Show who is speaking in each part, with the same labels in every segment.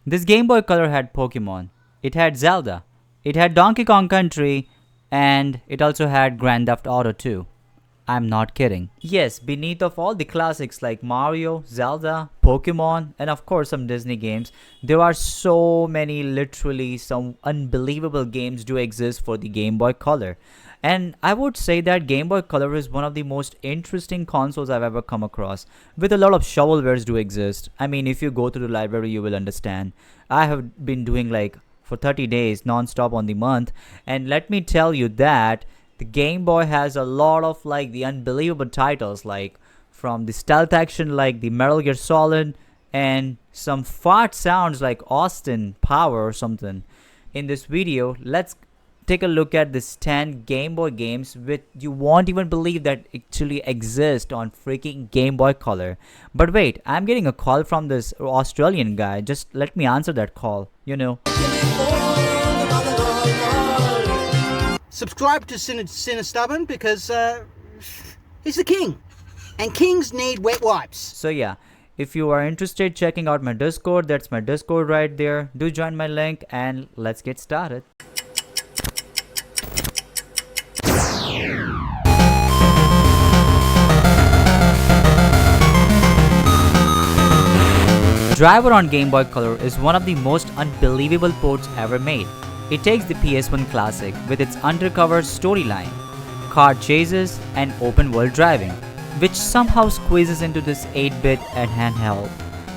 Speaker 1: This Game Boy Color had Pokemon, it had Zelda, it had Donkey Kong Country, and it also had Grand Theft Auto 2. I'm not kidding. Yes, beneath of all the classics like Mario, Zelda, Pokemon, and of course some Disney games, there are so many, literally some unbelievable games do exist for the Game Boy Color. And I would say that Game Boy Color is one of the most interesting consoles I've ever come across, with a lot of shovelwares do exist. I mean, if you go to the library, you will understand. I have been doing like for 30 days non-stop on the month, and let me tell you that the Game Boy has a lot of like the unbelievable titles, like from the stealth action like the Metal Gear Solid, and some fart sounds like Austin Power or something. In this video, let's take a look at this 10 Game Boy games which you won't even believe that actually exist on freaking Game Boy Color. But wait, I'm getting a call from this Australian guy. Just let me answer that call, you know.
Speaker 2: Subscribe to Sinner Stubborn because he's the king. And kings need wet wipes.
Speaker 1: So yeah, if you are interested checking out my Discord, that's my Discord right there. Do join my link and let's get started. Driver on Game Boy Color is one of the most unbelievable ports ever made. It takes the PS1 classic with its undercover storyline, car chases, and open world driving, which somehow squeezes into this 8-bit and handheld.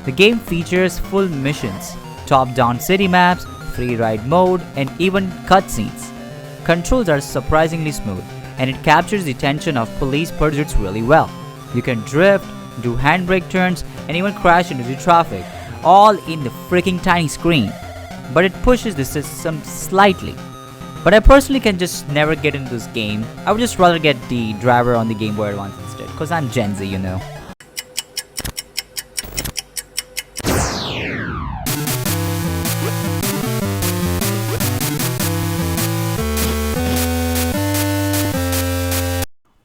Speaker 1: The game features full missions, top-down city maps, free ride mode, and even cutscenes. Controls are surprisingly smooth, and it captures the tension of police pursuits really well. You can drift, do handbrake turns, and even crash into the traffic, all in the freaking tiny screen. But it pushes the system slightly. But I personally can just never get into this game. I would just rather get the driver on the Game Boy Advance instead, cause I'm Gen Z, you know.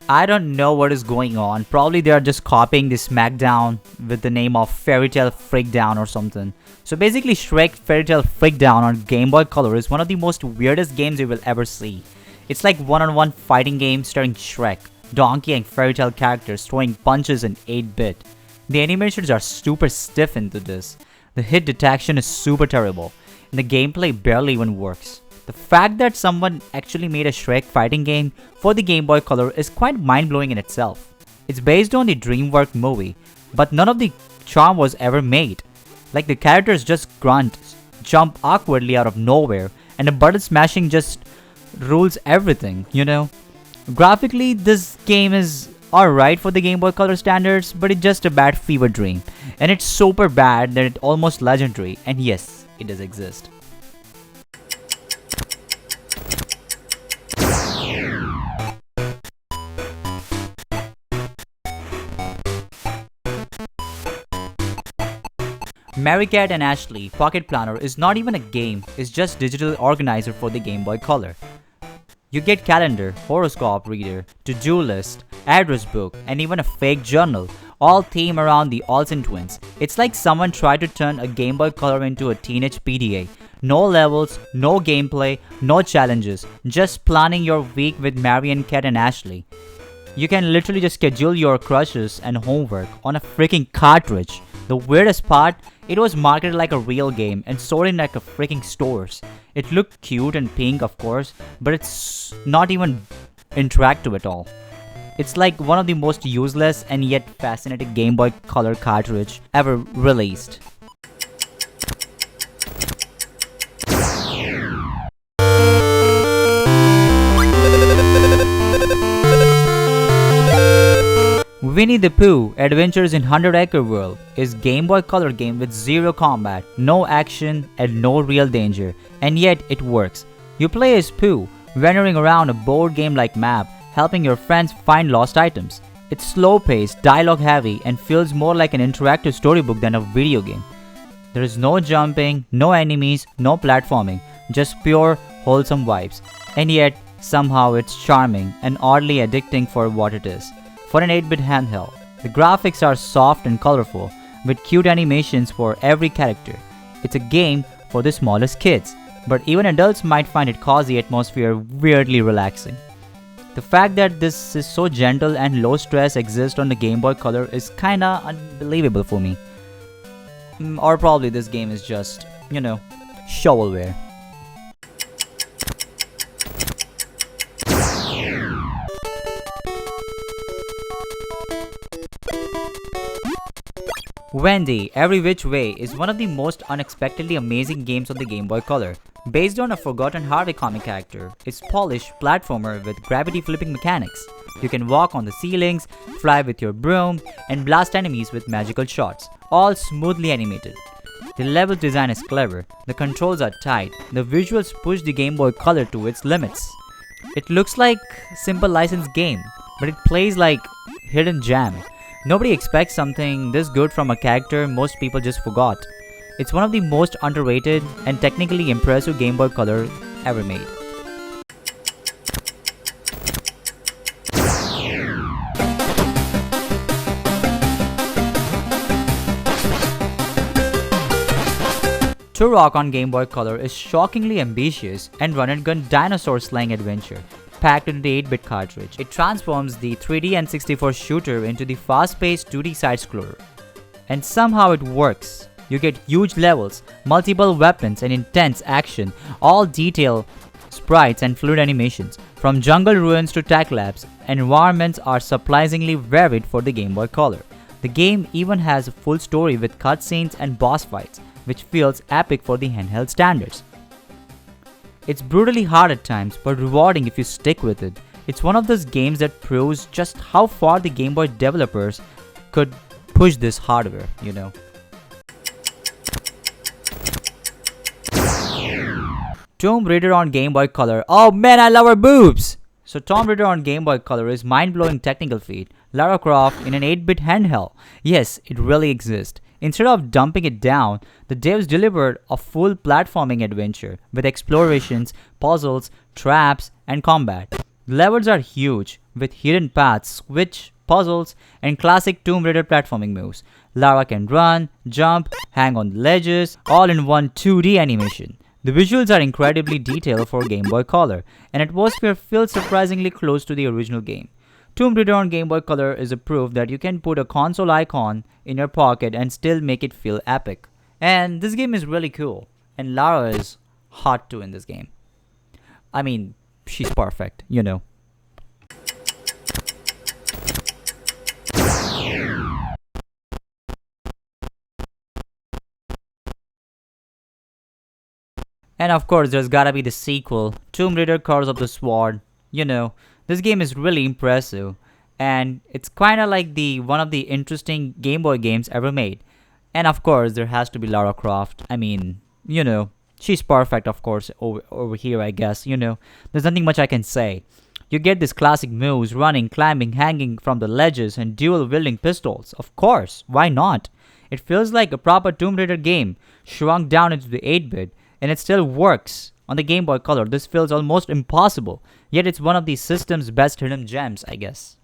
Speaker 1: I don't know what is going on. Probably they are just copying the Smackdown with the name of Fairy Tale Freakdown or something. So basically Shrek Fairy Tale Freakdown on Game Boy Color is one of the most weirdest games you will ever see. It's like one-on-one fighting game starring Shrek, Donkey and Fairy Tale characters throwing punches in 8-bit. The animations are super stiff into this. The hit detection is super terrible, and the gameplay barely even works. The fact that someone actually made a Shrek fighting game for the Game Boy Color is quite mind-blowing in itself. It's based on the DreamWorks movie, but none of the charm was ever made. Like the characters just grunt, jump awkwardly out of nowhere, and the button smashing just rules everything, you know. Graphically, this game is alright for the Game Boy Color standards, but it's just a bad fever dream. And it's super bad that it's almost legendary, and yes, it does exist. Mary Cat and Ashley Pocket Planner is not even a game, it's just digital organizer for the Game Boy Color. You get calendar, horoscope reader, to-do list, address book, and even a fake journal, all themed around the Olsen twins. It's like someone tried to turn a Game Boy Color into a teenage PDA. No levels, no gameplay, no challenges, just planning your week with Mary and Cat and Ashley. You can literally just schedule your crushes and homework on a freaking cartridge. The weirdest part, it was marketed like a real game and sold in like a freaking stores. It looked cute and pink, of course, but it's not even interactive at all. It's like one of the most useless and yet fascinating Game Boy Color cartridge ever released. Winnie the Pooh Adventures in 100-Acre World is Game Boy Color game with zero combat, no action, and no real danger, and yet it works. You play as Pooh, wandering around a board game-like map, helping your friends find lost items. It's slow-paced, dialogue-heavy, and feels more like an interactive storybook than a video game. There is no jumping, no enemies, no platforming, just pure, wholesome vibes. And yet, somehow it's charming and oddly addicting for what it is. For an 8-bit handheld, the graphics are soft and colorful, with cute animations for every character. It's a game for the smallest kids, but even adults might find its cozy atmosphere weirdly relaxing. The fact that this is so gentle and low stress exists on the Game Boy Color is kinda unbelievable for me. Or probably this game is just, shovelware. Wendy, Every Which Way is one of the most unexpectedly amazing games on the Game Boy Color. Based on a forgotten Harvey comic character, it's polished platformer with gravity flipping mechanics. You can walk on the ceilings, fly with your broom, and blast enemies with magical shots, all smoothly animated. The level design is clever, the controls are tight, the visuals push the Game Boy Color to its limits. It looks like a simple licensed game, but it plays like hidden gem. Nobody expects something this good from a character most people just forgot. It's one of the most underrated and technically impressive Game Boy Color ever made. Turok on Game Boy Color is shockingly ambitious and run-and-gun dinosaur slaying adventure, packed into the 8-bit cartridge. It transforms the 3D N64 shooter into the fast-paced 2D side-scroller. And somehow it works. You get huge levels, multiple weapons and intense action, all detailed sprites and fluid animations. From jungle ruins to tech labs, environments are surprisingly varied for the Game Boy Color. The game even has a full story with cutscenes and boss fights, which feels epic for the handheld standards. It's brutally hard at times, but rewarding if you stick with it. It's one of those games that proves just how far the Game Boy developers could push this hardware, Tomb Raider on Game Boy Color. Oh man, I love her boobs! So Tomb Raider on Game Boy Color is mind-blowing technical feat. Lara Croft in an 8-bit handheld. Yes, it really exists. Instead of dumping it down, the devs delivered a full platforming adventure with explorations, puzzles, traps, and combat. The levels are huge, with hidden paths, switch, puzzles, and classic Tomb Raider platforming moves. Lara can run, jump, hang on the ledges, all in one 2D animation. The visuals are incredibly detailed for Game Boy Color, and atmosphere feels surprisingly close to the original game. Tomb Raider on Game Boy Color is a proof that you can put a console icon in your pocket and still make it feel epic. And this game is really cool, and Lara is hot too in this game. I mean, she's perfect, And of course, there's gotta be the sequel, Tomb Raider Curse of the Sword. This game is really impressive, and it's kinda like one of the interesting Game Boy games ever made. And of course, there has to be Lara Croft. I mean, she's perfect, of course, over here, I guess, There's nothing much I can say. You get these classic moves, running, climbing, hanging from the ledges, and dual-wielding pistols. Of course, why not? It feels like a proper Tomb Raider game, shrunk down into the 8-bit, and it still works. On the Game Boy Color, this feels almost impossible, yet it's one of the system's best hidden gems, I guess.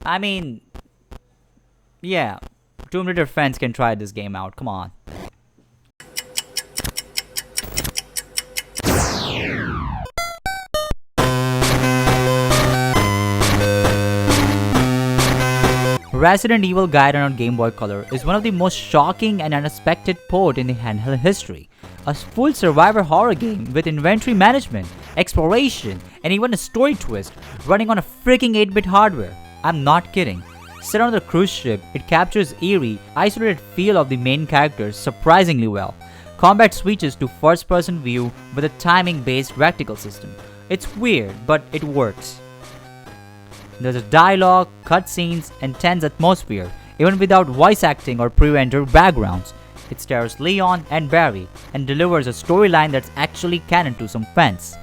Speaker 1: I mean, yeah, Tomb Raider fans can try this game out, come on. Resident Evil Gaiden on Game Boy Color is one of the most shocking and unexpected port in the handheld history. A full survivor horror game with inventory management, exploration, and even a story twist running on a freaking 8-bit hardware. I'm not kidding. Set on the cruise ship, it captures eerie, isolated feel of the main characters surprisingly well. Combat switches to first-person view with a timing-based reticle system. It's weird, but it works. There's a dialogue, cutscenes, and tense atmosphere, even without voice acting or pre-rendered backgrounds. It stars Leon and Barry and delivers a storyline that's actually canon to some fans.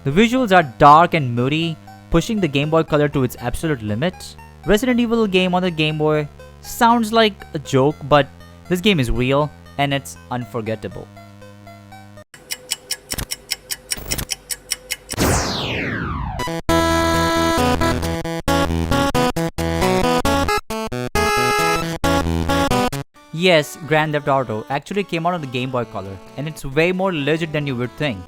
Speaker 1: The visuals are dark and moody, pushing the Game Boy Color to its absolute limit. Resident Evil game on the Game Boy sounds like a joke, but this game is real and it's unforgettable. Yes, Grand Theft Auto actually came out on the Game Boy Color, and it's way more legit than you would think.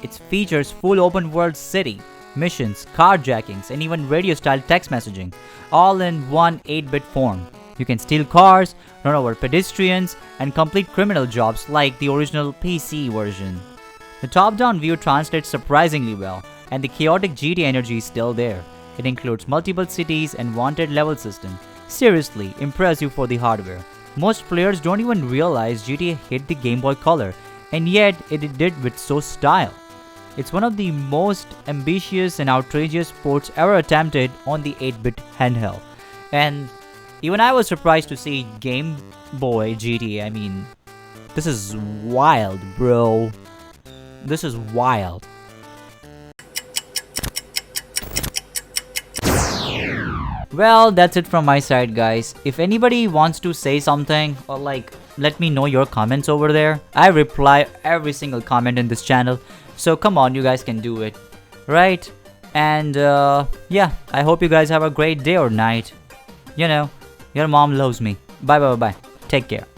Speaker 1: It features full open world city, missions, carjackings, and even radio style text messaging, all in one 8-bit form. You can steal cars, run over pedestrians, and complete criminal jobs like the original PC version. The top-down view translates surprisingly well, and the chaotic GTA energy is still there. It includes multiple cities and wanted level system. Seriously, impressive for the hardware. Most players don't even realize GTA hit the Game Boy Color, and yet it did with so style. It's one of the most ambitious and outrageous ports ever attempted on the 8-bit handheld. And even I was surprised to see Game Boy GTA. I mean, this is wild, bro. This is wild. Well, that's it from my side, guys. If anybody wants to say something or let me know your comments over there. I reply every single comment in this channel. So come on, you guys can do it. Right? And yeah, I hope you guys have a great day or night. You know, your mom loves me. Bye bye bye bye. Take care.